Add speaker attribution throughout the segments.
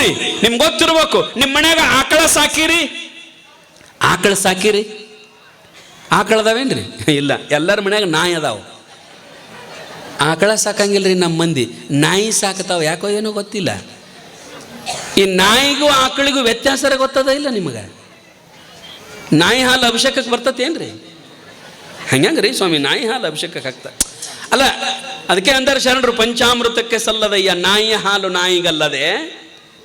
Speaker 1: ಹೌದ್ರಿ, ನಿಮ್ಗೆ ಗೊತ್ತಿರ್ಬೇಕು. ನಿಮ್ಮ ಮನ್ಯಾಗ ಆಕಳ ಸಾಕಿರಿ? ಆಕಳ ಸಾಕಿರಿ? ಆಕಳದಾವೇನ್ರಿ? ಇಲ್ಲ. ಎಲ್ಲರ ಮನ್ಯಾಗ ನಾಯಿ ಅದಾವ. ಆಕಳ ಸಾಕಂಗಿಲ್ರಿ ನಮ್ಮ ಮಂದಿ. ನಾಯಿ ಸಾಕತಾವ. ಯಾಕೋ ಏನೋ ಗೊತ್ತಿಲ್ಲ. ಈ ನಾಯಿಗೂ ಆಕಳಿಗೂ ವ್ಯತ್ಯಾಸ ಗೊತ್ತದ ಇಲ್ಲ ನಿಮಗೆ? ನಾಯಿ ಹಾಲು ಅಭಿಷೇಕಕ್ಕೆ ಬರ್ತತೇನ್ರಿ? ಹಂಗ್ರಿ ಸ್ವಾಮಿ, ನಾಯಿ ಹಾಲು ಅಭಿಷೇಕಕ್ಕೆ ಆಗ್ತ ಅಲ್ಲ. ಅದಕ್ಕೆ ಅಂದರೆ ಶರಣರು ಪಂಚಾಮೃತಕ್ಕೆ ಸಲ್ಲದಯ್ಯ ನಾಯಿಯ ಹಾಲು ನಾಯಿಗಲ್ಲದೆ,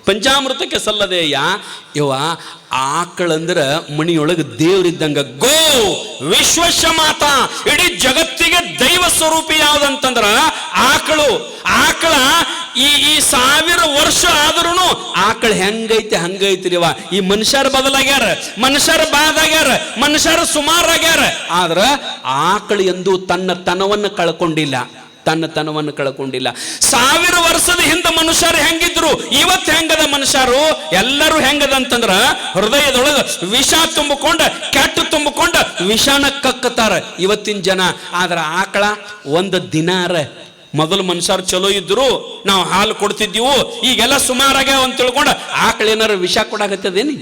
Speaker 1: ಪಂಚಾಮೃತಕ್ಕೆ ಸಲ್ಲದೆಯ್ಯ. ಇವ ಆಕಳಂದ್ರೆ ಮಣಿಯೊಳಗೆ ದೇವ್ರಿದ್ದಂಗ. ಗೋ ವಿಶ್ವಶ ಮಾತಾ, ಇಡೀ ಜಗತ್ತಿಗೆ ದೈವ ಸ್ವರೂಪಿ ಯಾವ್ದಂತಂದ್ರ ಆಕಳು. ಆಕಳ ಈ 1000 ವರ್ಷ ಆದ್ರೂ ಆಕಳ ಹೆಂಗೈತಿ ಹಂಗೈತಿರಿವ. ಈ ಮನುಷ್ಯರ ಬದಲಾಗ್ಯಾರ, ಮನುಷ್ಯರ ಬಾದಾಗ್ಯಾರ, ಮನುಷ್ಯರ ಸುಮಾರಾಗ್ಯಾರ. ಆದ್ರ ಆಕಳು ಎಂದು ತನ್ನ ತನವನ್ನು ಕಳ್ಕೊಂಡಿಲ್ಲ, ತನ್ನ ತನವನ್ನು ಕಳ್ಕೊಂಡಿಲ್ಲ. 1000 ವರ್ಷದ ಹಿಂದೆ ಮನುಷ್ಯರು ಹೆಂಗಿದ್ರು, ಇವತ್ತು ಹೆಂಗದ ಮನುಷ್ಯರು? ಎಲ್ಲರೂ ಹೆಂಗದ ಅಂತಂದ್ರ ಹೃದಯದೊಳಗೆ ವಿಷ ತುಂಬಿಕೊಂಡ, ಕೆಟ್ಟು ತುಂಬಿಕೊಂಡ ವಿಷಾನ ಕಕ್ಕತಾರ ಇವತ್ತಿನ ಜನ. ಆದ್ರ ಆಕಳ ಒಂದು ದಿನಾರ ಮೊದಲು ಮನುಷ್ಯರು ಚಲೋ ಇದ್ರು, ನಾವು ಹಾಲು ಕೊಡ್ತಿದ್ದೀವು. ಈಗೆಲ್ಲ ಸುಮಾರಾಗ್ಯಾವ ಅಂತ ತಿಳ್ಕೊಂಡು ಆಕಳ ಏನಾರ ವಿಷ ಕೊಡಾಕತ್ತದೇನಿ?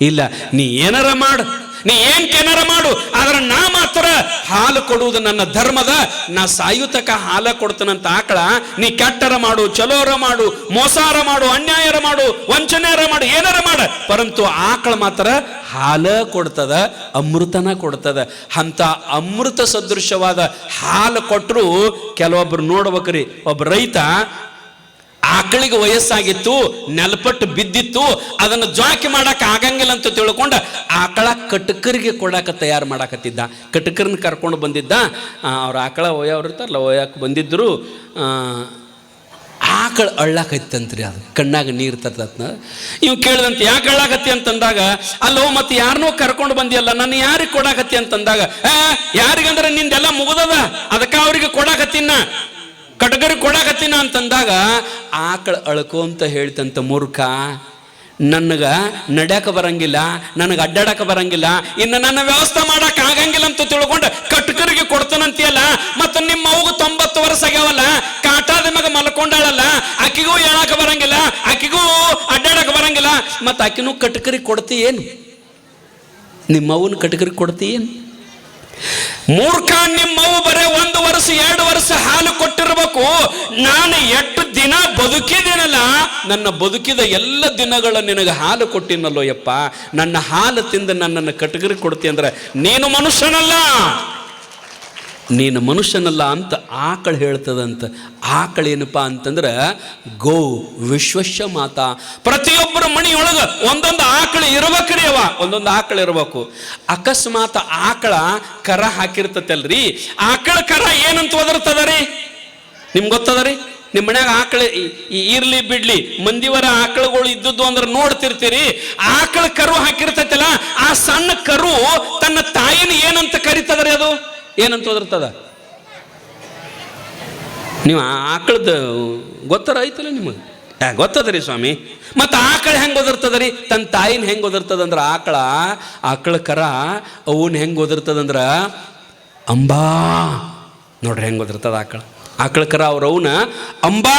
Speaker 1: ಇಲ್ಲ. ನೀ ಏನಾರ ಮಾಡು, ನೀ ಏನಾರ ಮಾಡು, ಆದ್ರೆ ನಾ ಮಾತ್ರ ಹಾಲು ಕೊಡುವುದು ನನ್ನ ಧರ್ಮದ. ನಾ ಸಾಯುತಕ ಹಾಲ ಕೊಡ್ತೇನಂತ ಆಕಳ. ನೀ ಕೆಟ್ಟರ ಮಾಡು, ಚಲೋರ ಮಾಡು, ಮೋಸಾರ ಮಾಡು, ಅನ್ಯಾಯರ ಮಾಡು, ವಂಚನೆಯರ ಮಾಡು, ಏನಾರ ಮಾಡ, ಪರಂತು ಆಕಳ ಮಾತ್ರ ಹಾಲ ಕೊಡ್ತದ, ಅಮೃತನ ಕೊಡ್ತದ. ಅಂತ ಅಮೃತ ಸದೃಶವಾದ ಹಾಲು ಕೊಟ್ಟರು ಕೆಲವೊಬ್ರು ನೋಡ್ಬೇಕ್ರಿ. ಒಬ್ಬ ರೈತ ಆಕಳಿಗೆ ವಯಸ್ಸಾಗಿತ್ತು, ನೆಲಪಟ್ಟು ಬಿದ್ದಿತ್ತು, ಅದನ್ನು ಜಾಕಿ ಮಾಡಕ್ಕೆ ಆಗಂಗಿಲ್ಲ ಅಂತ ತಿಳ್ಕೊಂಡು ಆಕಳ ಕಟಕರಿಗೆ ಕೊಡಾಕ ತಯಾರು ಮಾಡಾಕತ್ತಿದ್ದ. ಕಟಕರನ್ನ ಕರ್ಕೊಂಡು ಬಂದಿದ್ದ. ಅವ್ರ ಆಕಳ ಒಯ್ಯವ್ರು ಇರ್ತಾರಲ್ಲ, ಒಯ್ಯಕ್ಕೆ ಬಂದಿದ್ರು. ಆಕಳ ಅಳ್ಳಾಕೈತಂತ್ರಿ, ಅದು ಕಣ್ಣಾಗ ನೀರು ತರ್ತತ್ನ. ಇವ್ ಕೇಳಿದಂತೆ ಯಾಕೆ ಅಳ್ಳಾಕತ್ತಿ ಅಂತಂದಾಗ, ಅಲ್ಲೋ ಮತ್ತೆ ಯಾರನ್ನೋ ಕರ್ಕೊಂಡು ಬಂದಿಯಲ್ಲ, ನಾನು ಯಾರಿಗೆ ಕೊಡಾಕತ್ತಿ ಅಂತಂದಾಗ, ಯಾರಿಗಂದ್ರೆ ನಿಂದೆಲ್ಲ ಮುಗಿದದ, ಅದಕ್ಕೆ ಅವ್ರಿಗೆ ಕೊಡಾಕತ್ತಿನ, ಕಟಗರಿ ಕೊಡಾಕತ್ತಿನ ಅಂತಂದಾಗ ಆಕಳ ಅಳ್ಕೊಂತ ಹೇಳ್ತಂತ, ಮೂರ್ಖ, ನನಗ ನಡ್ಯಾಕ ಬರಂಗಿಲ್ಲ, ನನಗೆ ಅಡ್ಡಾಡಕ ಬರಂಗಿಲ್ಲ, ಇನ್ನು ನನ್ನ ವ್ಯವಸ್ಥೆ ಮಾಡಕ್ ಆಗಂಗಿಲ್ಲ ಅಂತ ತಿಳ್ಕೊಂಡು ಕಟ್ಕರಿಗೆ ಕೊಡ್ತಾನಂತೀಯಲ್ಲ. ಮತ್ತು ನಿಮ್ಮ ಅವ್ಗೂ 90 ವರ್ಷ ಆಗ್ಯಾವಲ್ಲ, ಕಾಟಾದ ಮಗ ಮಲ್ಕೊಂಡಾಳಲ್ಲ, ಆಕಿಗೂ ಹೇಳಾಕ ಬರಂಗಿಲ್ಲ, ಆಕಿಗೂ ಅಡ್ಡಾಡಕ ಬರಂಗಿಲ್ಲ, ಮತ್ತು ಆಕಿನೂ ಕಟ್ಕರಿಗೆ ಕೊಡ್ತಿ ಏನು? ನಿಮ್ಮವ್ವನ ಕಟ್ಕರಿಗೆ ಕೊಡ್ತಿ ಏನು? ಮೂರ್ಖ, ನಿಮ್ಮವು ಬರೇ 1 ವರ್ಷ 2 ವರ್ಷ ಹಾಲು ಕೊಟ್ಟಿರ್ಬೇಕು. ನಾನು 8 ದಿನ ಬದುಕಿದ್ದೀನಲ್ಲ, ನನ್ನ ಬದುಕಿದ ಎಲ್ಲ ದಿನಗಳ ನಿನಗೆ ಹಾಲು ಕೊಟ್ಟಿನಲ್ಲೋ ಯಪ್ಪ. ನನ್ನ ಹಾಲು ತಿಂದು ನನ್ನನ್ನು ಕಟಗರಿ ಕೊಡ್ತಿ ಅಂದ್ರೆ ನೀನು ಮನುಷ್ಯನಲ್ಲ, ನೀನು ಮನುಷ್ಯನಲ್ಲ ಅಂತ ಆಕಳು ಹೇಳ್ತದಂತ. ಆಕಳೇನಪ್ಪ ಅಂತಂದ್ರೆ ಗೋ ವಿಶ್ವಶ ಮಾತಾ. ಪ್ರತಿಯೊಬ್ಬರ ಮನೆಯೊಳಗೆ ಒಂದೊಂದು ಆಕಳು ಇರ್ಬೇಕ್ರಿ, ಒಂದೊಂದು ಆಕಳು ಇರ್ಬೇಕು. ಅಕಸ್ಮಾತ್ ಆಕಳ ಕರ ಹಾಕಿರ್ತತಲ್ರಿ, ಆಕಳ ಕರ ಏನಂತ ಒದರ್ತದ ರೀ? ನಿಮ್ಗೆ ಗೊತ್ತದ ರೀ? ನಿಮ್ಮ ಮನ್ಯಾಗ ಆಕಳ ಇರ್ಲಿ ಬಿಡ್ಲಿ, ಮಂದಿವರ ಆಕಳುಗಳು ಇದ್ದದ್ದು ಅಂದ್ರೆ ನೋಡ್ತಿರ್ತೀರಿ. ಆಕಳ ಕರು ಹಾಕಿರ್ತೈತಲ್ಲ, ಆ ಸಣ್ಣ ಕರು ತನ್ನ ತಾಯಿನ ಏನಂತ ಕರಿತದ್ರಿ? ಅದು ಏನಂತ ಓದಿರ್ತದ? ನೀವು ಆಕಳದ ಗೊತ್ತರ ಐತಲ್ಲ ನಿಮಗೆ? ಗೊತ್ತದ್ರಿ ಸ್ವಾಮಿ. ಮತ್ತು ಆಕಳ ಹೆಂಗೆ ಓದಿರ್ತದ ರೀ? ತನ್ನ ತಾಯಿನ ಹೆಂಗೆ ಓದಿರ್ತದಂದ್ರೆ ಆಕಳ ಕರ ಅವನ್ ಹೆಂಗೆ ಓದಿರ್ತದಂದ್ರ ಅಂಬಾ. ನೋಡ್ರಿ ಹೆಂಗೆ ಓದಿರ್ತದ ಆಕಳ ಕರ ಅವ್ರ ಅವನ ಅಂಬಾ.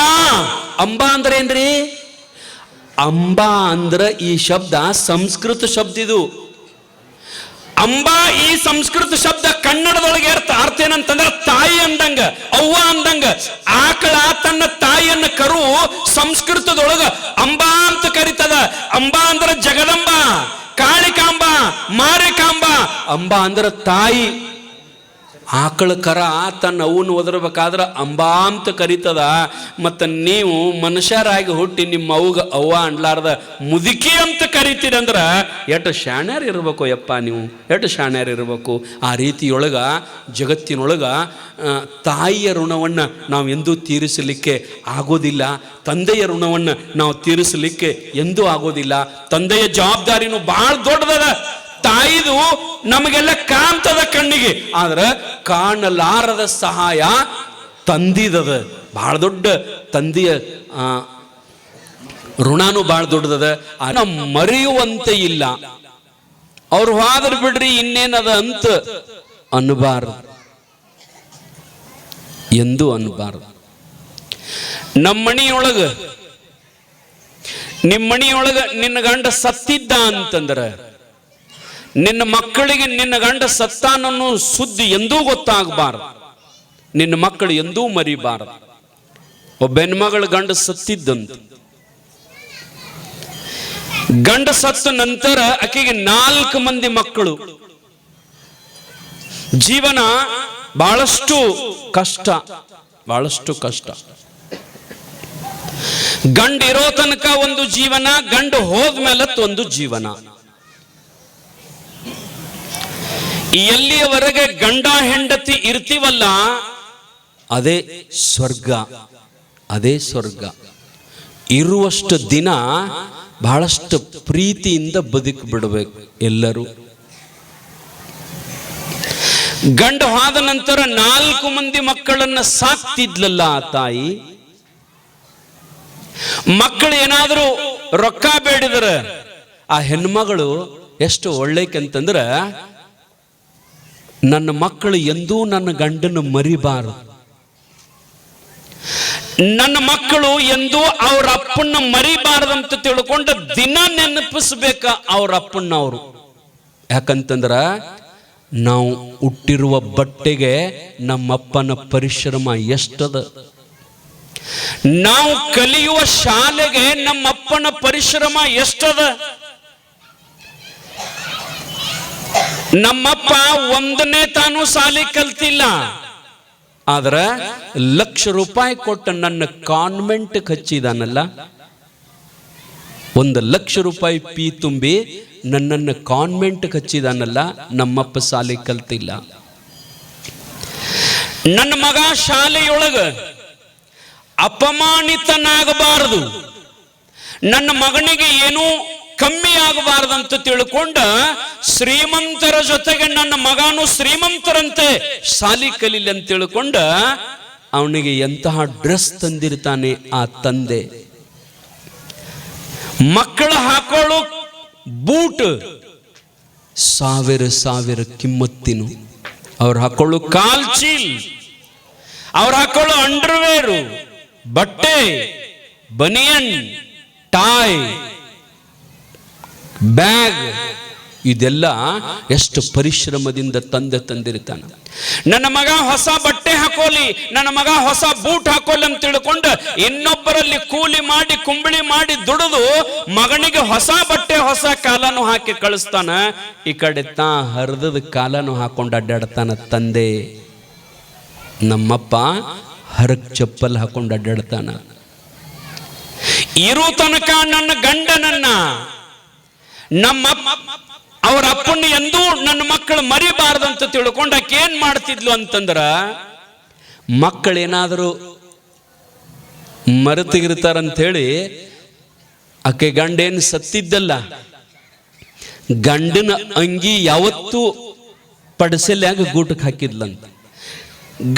Speaker 1: ಅಂಬಾ ಅಂದ್ರೆ ಏನ್ರಿ? ಅಂಬಾ ಅಂದ್ರೆ ಈ ಶಬ್ದ ಸಂಸ್ಕೃತ ಶಬ್ದ. ಇದು ಅಂಬಾ ಈ ಸಂಸ್ಕೃತ ಶಬ್ದ ಕನ್ನಡದೊಳಗೆ ಅರ್ಥ ಏನಂತಂದ್ರೆ ತಾಯಿ ಅಂದಂಗ, ಅವ್ವ ಅಂದಂಗ. ಆಕಳ ತನ್ನ ತಾಯಿಯನ್ನ ಕರು ಸಂಸ್ಕೃತದೊಳಗ ಅಂಬಾ ಅಂತ ಕರಿತದ. ಅಂಬಾ ಅಂದ್ರೆ ಜಗದಂಬ, ಕಾಳಿಕಾಂಬ, ಮಾರಿಕಾಂಬ. ಅಂಬಾ ಅಂದ್ರೆ ತಾಯಿ. ಆಕಳ ಕರ ತನ್ನ ಅವನು ಒದರ್ಬೇಕಾದ್ರೆ ಅಂಬಾ ಅಂತ ಕರಿತದ. ಮತ್ತು ನೀವು ಮನುಷ್ಯರಾಗಿ ಹುಟ್ಟಿ ನಿಮ್ಮ ಅವ್ಗ ಅವ್ವ ಅನ್ಲಾರ್ದ ಮುದುಕಿ ಅಂತ ಕರಿತೀರಂದ್ರೆ ಎಷ್ಟು ಶಾಣ್ಯಾರ ಇರಬೇಕು ಯಪ್ಪ ನೀವು, ಎಷ್ಟು ಶಾಣ್ಯಾರ ಇರಬೇಕು. ಆ ರೀತಿಯೊಳಗ ಜಗತ್ತಿನೊಳಗ ತಾಯಿಯ ಋಣವನ್ನು ನಾವು ಎಂದೂ ತೀರಿಸಲಿಕ್ಕೆ ಆಗೋದಿಲ್ಲ. ತಂದೆಯ ಋಣವನ್ನು ನಾವು ತೀರಿಸಲಿಕ್ಕೆ ಎಂದೂ ಆಗೋದಿಲ್ಲ. ತಂದೆಯ ಜವಾಬ್ದಾರಿನೂ ಭಾಳ ದೊಡ್ಡದದ. ತಾಯಿದು ನಮಗೆಲ್ಲ ಕಾಣ್ತದ ಕಣ್ಣಿಗೆ, ಆದ್ರೆ ಕಾಣಲಾರದ ಸಹಾಯ ತಂದಿದದ. ಭಾಳ ದೊಡ್ಡ ತಂದೆಯ ಋಣನೂ ಭಾಳ ದೊಡ್ಡದದ. ನಾವು ಮರೆಯುವಂತೆ ಇಲ್ಲ. ಅವ್ರು ಹೋದ್ರ ಬಿಡ್ರಿ ಇನ್ನೇನದ ಅಂತ ಅನ್ನಬಾರದು, ಎಂದೂ ಅನ್ನಬಾರದು. ನಮ್ಮ ಮನೆಯೊಳಗ ನಿಮ್ಮ ಮನೆಯೊಳಗ ನಿನ್ನ ಗಂಡ ಸತ್ತಿದ್ದ ಅಂತಂದ್ರ ನಿನ್ನ ಮಕ್ಕಳಿಗೆ ನಿನ್ನ ಗಂಡ ಸತ್ತಾನನ್ನು ಸುದ್ದಿ ಎಂದೂ ಗೊತ್ತಾಗಬಾರದು. ನಿನ್ನ ಮಕ್ಕಳು ಎಂದೂ ಮರಿಬಾರದು. ಒಬ್ಬ ಹೆಣ್ಮಗಳ ಗಂಡ ಸತ್ತಿದ್ದಂತ. ಗಂಡ ಸತ್ತ ನಂತರ ಆಕೆಗೆ 4 ಮಂದಿ ಮಕ್ಕಳು. ಜೀವನ ಬಹಳಷ್ಟು ಕಷ್ಟ. ಗಂಡ ಇರೋ ತನಕ ಒಂದು ಜೀವನ, ಗಂಡ ಹೋದ್ಮೇಲೆ ಒಂದು ಜೀವನ. ಎಲ್ಲಿಯವರೆಗೆ ಗಂಡ ಹೆಂಡತಿ ಇರ್ತೀವಲ್ಲ ಅದೇ ಸ್ವರ್ಗ. ಇರುವಷ್ಟು ದಿನ ಬಹಳಷ್ಟು ಪ್ರೀತಿಯಿಂದ ಬದುಕಿ ಬಿಡಬೇಕು ಎಲ್ಲರೂ. ಗಂಡ ಹೋದ ನಂತರ 4 ಮಂದಿ ಮಕ್ಕಳನ್ನ ಸಾಕ್ತಿದ್ಲಲ್ಲ ಆ ತಾಯಿ. ಮಕ್ಕಳು ಏನಾದರೂ ರೊಕ್ಕ ಬೇಡಿದ್ರ ಆ ಹೆಣ್ಮಗಳು ಎಷ್ಟು ಒಳ್ಳೆಕಂತಂದ್ರ, ನನ್ನ ಮಕ್ಕಳು ಎಂದೂ ನನ್ನ ಗಂಡನ ಮರಿಬಾರದು, ನನ್ನ ಮಕ್ಕಳು ಎಂದೂ ಅವ್ರ ಅಪ್ಪನ್ನ ಮರಿಬಾರದಂತ ತಿಳ್ಕೊಂಡು ದಿನ ನೆನಪಿಸ್ಬೇಕ ಅವ್ರ ಅಪ್ಪನ್ನ ಅವರು. ಯಾಕಂತಂದ್ರ ನಾವು ಹುಟ್ಟಿರುವ ಬಟ್ಟೆಗೆ ನಮ್ಮಪ್ಪನ ಪರಿಶ್ರಮ ಎಷ್ಟದ, ನಾವು ಕಲಿಯುವ ಶಾಲೆಗೆ ನಮ್ಮಪ್ಪನ ಪರಿಶ್ರಮ ಎಷ್ಟದ. ನಮ್ಮಪ್ಪ ಒಂದನೇ ತಾನು ಶಾಲೆ ಕಲ್ತಿಲ್ಲ, ಆದ್ರೆ ₹1,00,000 ಕೊಟ್ಟು ನನ್ನ ಕಾನ್ವೆಂಟ್ ಹಚ್ಚಿದಾನಲ್ಲ. ₹1,00,000 ಫೀ ತುಂಬಿ ನನ್ನನ್ನು ಕಾನ್ವೆಂಟ್ ಹಚ್ಚಿದಾನಲ್ಲ. ನಮ್ಮಪ್ಪ ಶಾಲೆ ಕಲ್ತಿಲ್ಲ. ನನ್ನ ಮಗ ಶಾಲೆಯೊಳಗ ಅಪಮಾನಿತನಾಗಬಾರದು, ನನ್ನ ಮಗನಿಗೆ ಏನೂ ಕಮ್ಮಿ ಆಗಬಾರದಂತ ತಿಳ್ಕೊಂಡ ಶ್ರೀಮಂತರ ಜೊತೆಗೆ ನನ್ನ ಮಗನು ಶ್ರೀಮಂತರಂತೆ ಶಾಲಿ ಕಲೀಲಿ ಅಂತ ತಿಳ್ಕೊಂಡ ಅವನಿಗೆ ಎಂತಹ ಡ್ರೆಸ್ ತಂದಿರ್ತಾನೆ ಆ ತಂದೆ. ಮಕ್ಕಳು ಹಾಕೊಳ್ಳೋ ಬೂಟ್ ಸಾವಿರ ಕಿಮ್ಮತ್ತಿನ, ಅವ್ರು ಹಾಕೊಳ್ಳೋ ಕಾಲ್ ಚೀಲ್, ಅವ್ರು ಹಾಕೊಳ್ಳೋ ಅಂಡರ್ವೇರು, ಬಟ್ಟೆ, ಬನಿಯನ್, ಟಾಯ್, ಬ್ಯಾಗ್, ಇದೆಲ್ಲ ಎಷ್ಟು ಪರಿಶ್ರಮದಿಂದ ತಂದಿರ್ತಾನೆ. ನನ್ನ ಮಗ ಹೊಸ ಬಟ್ಟೆ ಹಾಕೋಲಿ, ನನ್ನ ಮಗ ಹೊಸ ಬೂಟ್ ಹಾಕೋಲಿ ಅಂತ ತಿಳ್ಕೊಂಡು ಇನ್ನೊಬ್ಬರಲ್ಲಿ ಕೂಲಿ ಮಾಡಿ ಕುಂಬಳಿ ಮಾಡಿ ದುಡಿದು ಮಗನಿಗೆ ಹೊಸ ಬಟ್ಟೆ ಹೊಸ ಕಾಲನು ಹಾಕಿ ಕಳಿಸ್ತಾನ. ಈ ಕಡೆ ಹರಿದ ಕಾಲನು ಹಾಕೊಂಡು ಅಡ್ಡಾಡ್ತಾನ ತಂದೆ. ನಮ್ಮಪ್ಪ ಹರಕ್ ಚಪ್ಪಲ್ ಹಾಕೊಂಡು ಅಡ್ಡಾಡ್ತಾನ. ಇರೋ ತನಕ ನನ್ನ ಗಂಡನನ್ನ ನಮ್ಮ ಅವ್ರ ಅಪ್ಪನ ಎಂದೂ ನನ್ನ ಮಕ್ಕಳು ಮರಿಬಾರ್ದಂತ ತಿಳ್ಕೊಂಡಾಕ ಏನ್ ಮಾಡ್ತಿದ್ಲು ಅಂತಂದ್ರ, ಮಕ್ಕಳೇನಾದರೂ ಮರೆತಿರ್ತಾರಂಥೇಳಿ ಆಕೆ ಗಂಡ ಏನು ಸತ್ತಿದ್ದಲ್ಲ, ಗಂಡನ ಅಂಗಿ ಯಾವತ್ತೂ ಪಡಸಲ್ಯಾಗ ಗೂಟಕ್ಕೆ ಹಾಕಿದ್ಲಂತ.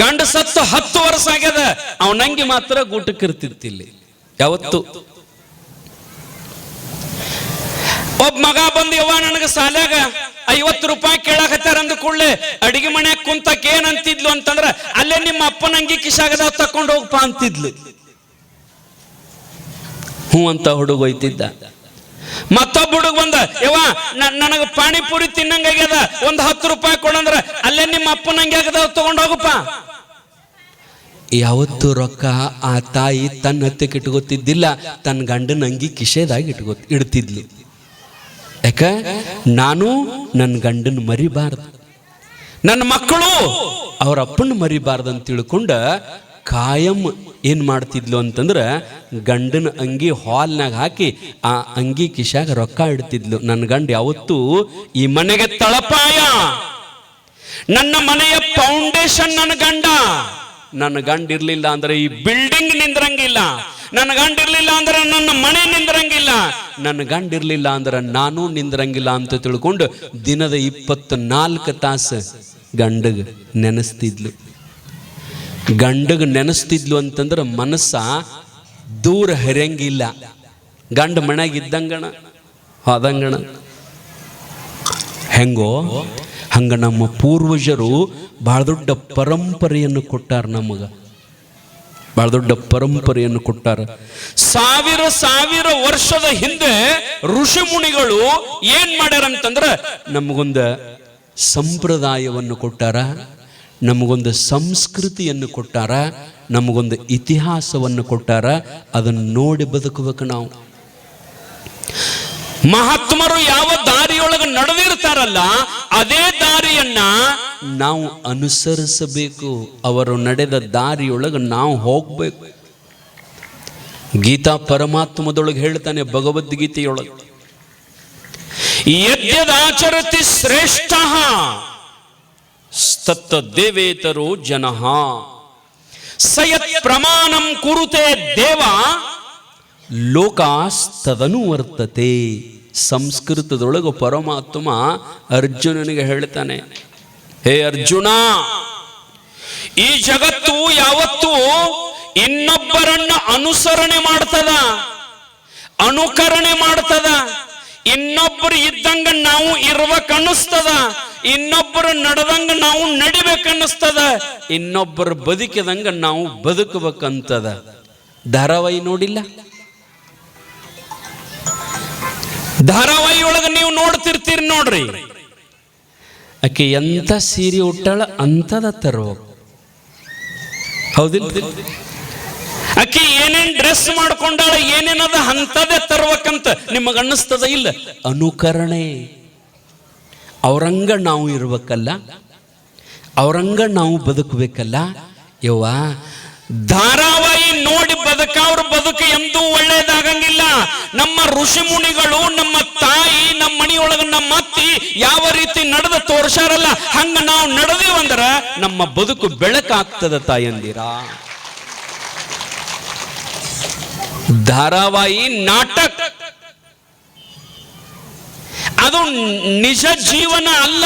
Speaker 1: ಗಂಡ ಸತ್ತು 10 ವರ್ಷ ಆಗ್ಯದ, ಅವನಂಗಿ ಮಾತ್ರ ಗೂಟಕ್ಕೆ ಇರ್ತಿರ್ತಿಲ್ಲಿ ಯಾವತ್ತು. ಒಬ್ಬ ಮಗ ಬಂದು ಯವ್ವ ನನಗೆ ಸಾಲ್ಯಾಗ ₹50 ಕೇಳಾಕತ್ತಾರ ಅಂದ ಕೂಡಲೇ ಅಡಿಗೆ ಮನ್ಯಾಗ ಕುಂತಕ್ ಏನಂತಿದ್ಲು ಅಂತಂದ್ರ, ಅಲ್ಲೇ ನಿಮ್ಮ ಅಪ್ಪನ ಅಂಗಿ ಕಿಶಾಗದ ತಕೊಂಡು ಹೋಗಪ್ಪ ಅಂತಿದ್ಲು. ಹ್ಞೂ ಅಂತ ಹುಡುಗ ಹೋಯ್ತಿದ್ದ. ಮತ್ತೊಬ್ಬ ಹುಡುಗ ಬಂದ, ಯವ್ವ ನನಗೆ ಪಾನಿಪುರಿ ತಿನ್ನಂಗಾಗ್ಯದ, ಒಂದು ₹10 ಕೊಡಂದ್ರ ಅಲ್ಲೇ ನಿಮ್ಮ ಅಪ್ಪನ ಅಂಗಿ ಆಗದ ತಗೊಂಡು ಹೋಗಪ್ಪ. ಯಾವತ್ತು ರೊಕ್ಕ ಆ ತಾಯಿ ತನ್ನ ಹತ್ತಕ್ಕೆ ಇಟ್ಕೋತಿದ್ದಿಲ್ಲ, ತನ್ನ ಗಂಡನ ಅಂಗಿ ಕಿಶೆದಾಗಿ ಇಡ್ತಿದ್ಲಿ. ಯಾಕ ನಾನು ನನ್ನ ಗಂಡನ ಮರಿಬಾರ್ದು, ನನ್ನ ಮಕ್ಕಳು ಅವ್ರ ಅಪ್ಪನ ಮರಿಬಾರ್ದು ಅಂತ ತಿಳ್ಕೊಂಡ ಕಾಯಂ ಏನ್ ಮಾಡ್ತಿದ್ಲು ಅಂತಂದ್ರ, ಗಂಡನ ಅಂಗಿ ಹಾಲ್ನಾಗ ಹಾಕಿ ಆ ಅಂಗಿ ಕಿಶಾಗ ರೊಕ್ಕ ಇಡ್ತಿದ್ಲು. ನನ್ನ ಗಂಡ ಯಾವತ್ತೂ ಈ ಮನೆಗೆ ತಳಪಾಯ, ನನ್ನ ಮನೆಯ ಫೌಂಡೇಶನ್ ನನ್ನ ಗಂಡ ಇರ್ಲಿಲ್ಲ ಅಂದ್ರೆ ಈ ಬಿಲ್ಡಿಂಗ್ ನಿಂದ್ರಂಗಿಲ್ಲ, ನನ್ನ ಗಂಡ ಇರ್ಲಿಲ್ಲ ಅಂದ್ರೆ ನನ್ನ ಮನೆ ನಿಂದ್ರಂಗಿಲ್ಲ, ನನ್ನ ಗಂಡ ಇರ್ಲಿಲ್ಲ ಅಂದ್ರೆ ನಾನು ನಿಂದ್ರಂಗಿಲ್ಲ ಅಂತ ತಿಳ್ಕೊಂಡು ದಿನದ 24 ತಾಸು ಗಂಡಗ ನೆನೆಸ್ತಿದ್ಲು. ಗಂಡಗ ನೆನೆಸ್ತಿದ್ಲು ಅಂತಂದ್ರೆ ಮನಸ್ಸ ದೂರ ಹರಿಯಂಗಿಲ್ಲ. ಗಂಡ ಮನ್ಯಾಗ ಇದ್ದಂಗಣ ಹೋದಂಗಣ. ಹೆಂಗೋ ಹಂಗ ನಮ್ಮ ಪೂರ್ವಜರು ಬಹಳ ದೊಡ್ಡ ಪರಂಪರೆಯನ್ನು ಕೊಟ್ಟಾರ ನಮಗ. ಬಹಳ ದೊಡ್ಡ ಪರಂಪರೆಯನ್ನು ಕೊಟ್ಟಾರ. ಸಾವಿರ ವರ್ಷದ ಹಿಂದೆ ಋಷಿ ಮುನಿಗಳು ಏನ್ ಮಾಡ್ಯಾರಂತಂದ್ರ ನಮಗೊಂದು ಸಂಪ್ರದಾಯವನ್ನು ಕೊಟ್ಟಾರ, ನಮಗೊಂದು ಸಂಸ್ಕೃತಿಯನ್ನು ಕೊಟ್ಟಾರ, ನಮಗೊಂದು ಇತಿಹಾಸವನ್ನು ಕೊಟ್ಟಾರ. ಅದನ್ನು ನೋಡಿ ಬದುಕಬೇಕು ನಾವು. ಮಹಾತ್ಮರು ಯಾವ ದಾರಿಯೊಳಗೆ ನಡೆದಿರ್ತಾರಲ್ಲ ಅದೇ ದಾರಿಯನ್ನ ನಾವು ಅನುಸರಿಸಬೇಕು. ಅವರು ನಡೆದ ದಾರಿಯೊಳಗೆ ನಾವು ಹೋಗ್ಬೇಕು. ಗೀತಾ ಪರಮಾತ್ಮದೊಳಗೆ ಹೇಳ್ತಾನೆ, ಭಗವದ್ಗೀತೆಯೊಳಗೆ, ಯದ್ಯದಾಚರತಿ ಶ್ರೇಷ್ಠ ತತ್ತ ದೇವೇತರೋ ಜನಃ ಸಯತ್ ಪ್ರಮಾಣಂ ಕುರುತೆ ದೇವ ಲೋಕಾಸ್ತದನು ವರ್ತತೆ. ಸಂಸ್ಕೃತದೊಳಗೆ ಪರಮಾತ್ಮ ಅರ್ಜುನನಿಗೆ ಹೇಳ್ತಾನೆ, ಹೇ ಅರ್ಜುನ, ಈ ಜಗತ್ತು ಯಾವತ್ತೂ ಇನ್ನೊಬ್ಬರನ್ನ ಅನುಸರಣೆ ಮಾಡ್ತದ, ಅನುಕರಣೆ ಮಾಡ್ತದ. ಇನ್ನೊಬ್ಬರು ಇದ್ದಂಗ ನಾವು ಇರ್ಬೇಕನ್ನಿಸ್ತದ, ಇನ್ನೊಬ್ಬರು ನಡೆದಂಗ ನಾವು ನಡಿಬೇಕನ್ನಿಸ್ತದ, ಇನ್ನೊಬ್ಬರು ಬದುಕಿದಂಗ ನಾವು ಬದುಕಬೇಕಂತದ. ಧಾರಾವಾಹಿ ನೋಡಿಲ್ಲ? ಧಾರಾವಾಹಿ ಒಳಗೆ ನೀವು ನೋಡ್ತಿರ್ತೀರಿ ನೋಡ್ರಿ, ಆಕೆ ಎಂತ ಸೀರೆ ಉಟ್ಟಾಳ ಅಂತದ ತರ್ಬೇಕು, ಹೌದಿಲ್ಲ? ಆಕೆ ಏನೇನ್ ಡ್ರೆಸ್ ಮಾಡ್ಕೊಂಡಾಳ ಏನೇನದ ಅಂತದೇ ತರ್ಬೇಕಂತ ನಿಮಗ ಅನ್ನಿಸ್ತದ ಇಲ್ಲ? ಅನುಕರಣೆ. ಅವರಂಗ ನಾವು ಇರ್ಬೇಕಲ್ಲ, ಅವರಂಗ ನಾವು ಬದುಕಬೇಕಲ್ಲ. ಯವ್ವ, ಧಾರಾವಾಹಿ ನೋಡಿ ಅವ್ರ ಬದುಕು ಎಂದೂ ಒಳ್ಳೇದಾಗಂಗಿಲ್ಲ. ನಮ್ಮ ಋಷಿ ಮುನಿಗಳು, ನಮ್ಮ ತಾಯಿ, ನಮ್ಮ ಮನೆಯೊಳಗ ನಮ್ಮ ಅತ್ತಿ ಯಾವ ರೀತಿ ನಡೆದ ತೋರ್ಸಾರಲ್ಲ ಹಂಗ ನಾವು ನಡೆದೇವಂದ್ರ ನಮ್ಮ ಬದುಕು ಬೆಳಕಾಗ್ತದ ತಾಯಂದಿರ. ಧಾರಾವಾಹಿ ನಾಟಕ, ಅದು ನಿಜ ಜೀವನ ಅಲ್ಲ.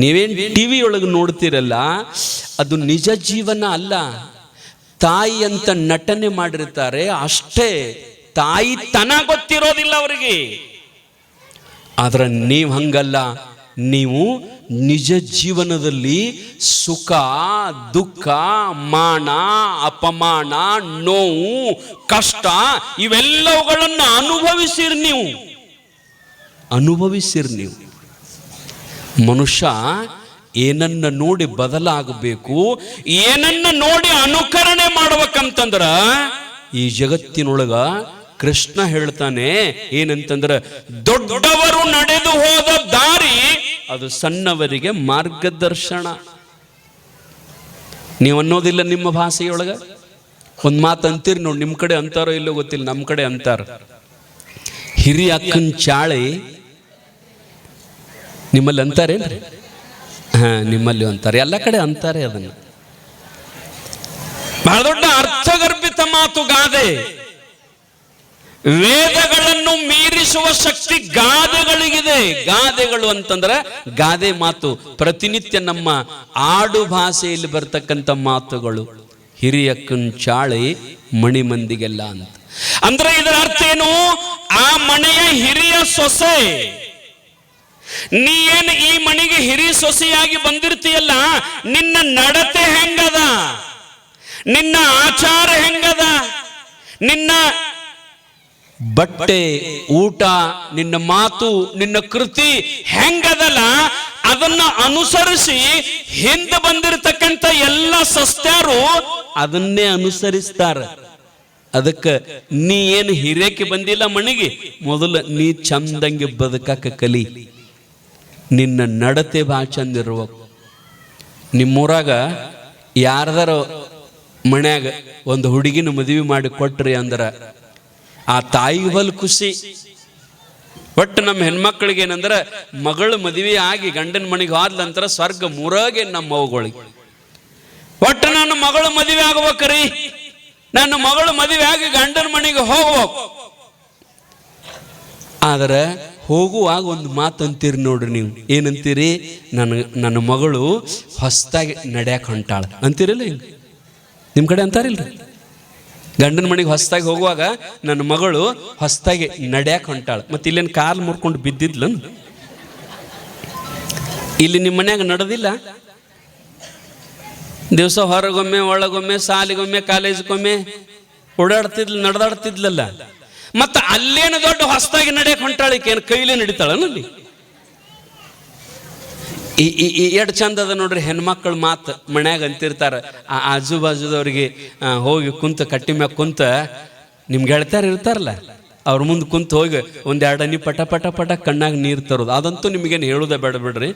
Speaker 1: ನೀವೇನ್ ಟಿವಿ ಒಳಗೆ ನೋಡ್ತಿರಲ್ಲ ಅದು ನಿಜ ಜೀವನ ಅಲ್ಲ. ತಾಯಿ ಅಂತ ನಟನೆ ಮಾಡಿರ್ತಾರೆ ಅಷ್ಟೇ, ತಾಯಿ ತನ ಗೊತ್ತಿರೋದಿಲ್ಲ ಅವರಿಗೆ. ಆದ್ರೆ ನೀವು ಹಂಗಲ್ಲ, ನೀವು ನಿಜ ಜೀವನದಲ್ಲಿ ಸುಖ ದುಃಖ ಮಾನ ಅಪಮಾನ ನೋವು ಕಷ್ಟ ಇವೆಲ್ಲವುಗಳನ್ನು ಅನುಭವಿಸಿರಿ ನೀವು. ಮನುಷ್ಯ ಏನನ್ನ ನೋಡಿ ಬದಲಾಗಬೇಕು, ಏನನ್ನ ನೋಡಿ ಅನುಕರಣೆ ಮಾಡ್ಬೇಕಂತಂದ್ರ ಈ ಜಗತ್ತಿನೊಳಗ ಕೃಷ್ಣ ಹೇಳ್ತಾನೆ ಏನಂತಂದ್ರ, ದೊಡ್ಡವರು ನಡೆದು ಹೋದ ದಾರಿ ಅದು ಸಣ್ಣವರಿಗೆ ಮಾರ್ಗದರ್ಶನ. ನೀವು ಅನ್ನೋದಿಲ್ಲ ನಿಮ್ಮ ಭಾಷೆಯೊಳಗ ಒಂದ್ ಮಾತು ಅಂತೀರಿ ನೋಡಿ, ನಿಮ್ ಕಡೆ ಅಂತಾರೋ ಇಲ್ಲೋ ಗೊತ್ತಿಲ್ಲ, ನಮ್ಮ ಕಡೆ ಅಂತಾರ, ಹಿರಿಯ ಅಕ್ಕನ ಚಾಳೆ. ನಿಮ್ಮಲ್ಲಿ ಅಂತಾರೇನ್ರಿ? ಹಾ, ನಿಮ್ಮಲ್ಲಿ ಅಂತಾರೆ, ಎಲ್ಲ ಕಡೆ ಅಂತಾರೆ. ಅದನ್ನ ಬಹಳ ದೊಡ್ಡ ಅರ್ಥಗರ್ಭಿತ ಮಾತು ಗಾದೆ. ವೇದಗಳನ್ನು ಮೀರಿಸುವ ಶಕ್ತಿ ಗಾದೆಗಳಿಗಿದೆ. ಗಾದೆಗಳು ಅಂತಂದ್ರೆ ಗಾದೆ ಮಾತು, ಪ್ರತಿನಿತ್ಯ ನಮ್ಮ ಆಡು ಭಾಷೆಯಲ್ಲಿ ಬರ್ತಕ್ಕಂಥ ಮಾತುಗಳು. ಹಿರಿಯಕ್ಕನ್ ಚಾಳೆ ಮಣಿ ಮಂದಿಗೆಲ್ಲ ಅಂತ ಅಂದ್ರೆ ಇದರ ಅರ್ಥ ಏನು? ಆ ಮನೆಯ ಹಿರಿಯ ಸೊಸೆ, ನೀ ಏನು ಈ ಮನೆಗೆ ಹಿರಿಯ ಸೊಸೆಯಾಗಿ ಬಂದಿರ್ತೀಯಲ್ಲ, ನಿನ್ನ ನಡತೆ ಹೆಂಗದ, ನಿನ್ನ ಆಚಾರ ಹೆಂಗದ, ನಿನ್ನ ಬಟ್ಟೆ ಊಟ, ನಿನ್ನ ಮಾತು, ನಿನ್ನ ಕೃತಿ ಹೆಂಗದಲ್ಲ, ಅದನ್ನ ಅನುಸರಿಸಿ ಹಿಂದೆ ಬಂದಿರತಕ್ಕಂಥ ಎಲ್ಲ ಸಸ್ತ್ಯಾರು ಅದನ್ನೇ ಅನುಸರಿಸ್ತಾರ. ಅದಕ್ಕೆ ನೀ ಏನು ಹಿರಿಯಕ್ಕೆ ಬಂದಿಲ್ಲ ಮನೆಗೆ, ಮೊದಲು ನೀ ಚಂದಂಗೆ ಬದುಕಕ್ಕೆ ಕಲಿ. ನಿನ್ನ ನಡತೆ ಭಾಳ ಚಂದ ಇರ್ಬೇಕು. ನಿಮ್ಮೂರಾಗ ಯಾರದಾರ ಮನ್ಯಾಗ ಒಂದು ಹುಡುಗಿನ ಮದುವೆ ಮಾಡಿ ಕೊಟ್ರಿ ಅಂದ್ರ ಆ ತಾಯಿಗೆ ಬಲ್ ಖುಷಿ. ಒಟ್ಟು ನಮ್ಮ ಹೆಣ್ಮಕ್ಳಿಗೆ ಏನಂದ್ರೆ, ಮಗಳು ಮದುವೆ ಆಗಿ ಗಂಡನ ಮನೆಗೆ ಹೋದ್ಲಂತರ ಸ್ವರ್ಗ ಮೂರಾಗೆ ನಮ್ಮ ಮಗುಗಳಿಗೆ. ಒಟ್ಟು ನನ್ನ ಮಗಳು ಮದುವೆ ಆಗ್ಬೇಕ್ರಿ, ನನ್ನ ಮಗಳು ಮದುವೆ ಆಗಿ ಗಂಡನ ಮನೆಗೆ ಹೋಗ್ಬೇಕು. ಆದ್ರೆ ಹೋಗುವಾಗ ಒಂದು ಮಾತು ಅಂತೀರಿ ನೋಡ್ರಿ ನೀವು, ಏನಂತೀರಿ? ನನ್ನ ಮಗಳು ಹೊಸ್ತಾಗಿ ನಡ್ಯಾಕ ಹೊಂಟಾಳ ಅಂತೀರಲ್ಲ, ಹಿಂಗೆ ನಿಮ್ಮ ಕಡೆ ಅಂತಾರಿಲ್ರಿ? ಗಂಡನ ಮನೆಗೆ ಹೊಸ್ತಾಗಿ ಹೋಗುವಾಗ ನನ್ನ ಮಗಳು ಹೊಸ್ತಾಗಿ ನಡ್ಯಾಕ ಹೊಂಟಾಳ. ಮತ್ತೆ ಇಲ್ಲೇನು ಕಾಲು ಮುರ್ಕೊಂಡು ಬಿದ್ದಿದ್ಲ? ಇಲ್ಲಿ ನಿಮ್ಮ ಮನ್ಯಾಗ ನಡೆದಿಲ್ಲ? ದಿವಸ ಹೊರಗೊಮ್ಮೆ ಒಳಗೊಮ್ಮೆ ಸಾಲಿಗೊಮ್ಮೆ ಕಾಲೇಜ್ಗೊಮ್ಮೆ ನಡೆದಾಡ್ತಿದ್ಲಲ್ಲ. ಮತ್ತು ಅಲ್ಲೇನು ದೊಡ್ಡ ಹೊಸದಾಗಿ ನಡೆಯಕ್ಕೆ ಹೊಂಟಾಳಿಕೆ ಏನು ಕೈಲೇ ನಡೀತಾಳನಲ್ಲಿ. ಈ ಎರಡು ಚಂದ ಅದ ನೋಡ್ರಿ ಹೆಣ್ಮಕ್ಳು ಮಾತು ಮನ್ಯಾಗ ಅಂತಿರ್ತಾರೆ. ಆ ಆಜು ಬಾಜುದವ್ರಿಗೆ ಹೋಗಿ ಕುಂತ ಕಟ್ಟಿ ಮ್ಯಾಗ ಕುಂತ ನಿಮ್ಗೆ ಗೆಳತ್ಯಾರು ಇರ್ತಾರಲ್ಲ ಅವ್ರ ಮುಂದೆ ಕುಂತ ಹೋಗಿ ಒಂದೆರಡು ಹನಿ ಪಟ ಪಟ ಪಟ ಕಣ್ಣಾಗ ನೀರು ತರೋದು, ಅದಂತೂ ನಿಮಗೇನು ಹೇಳೋದೇ ಬೇಡ ಬಿಡ್ರಿ.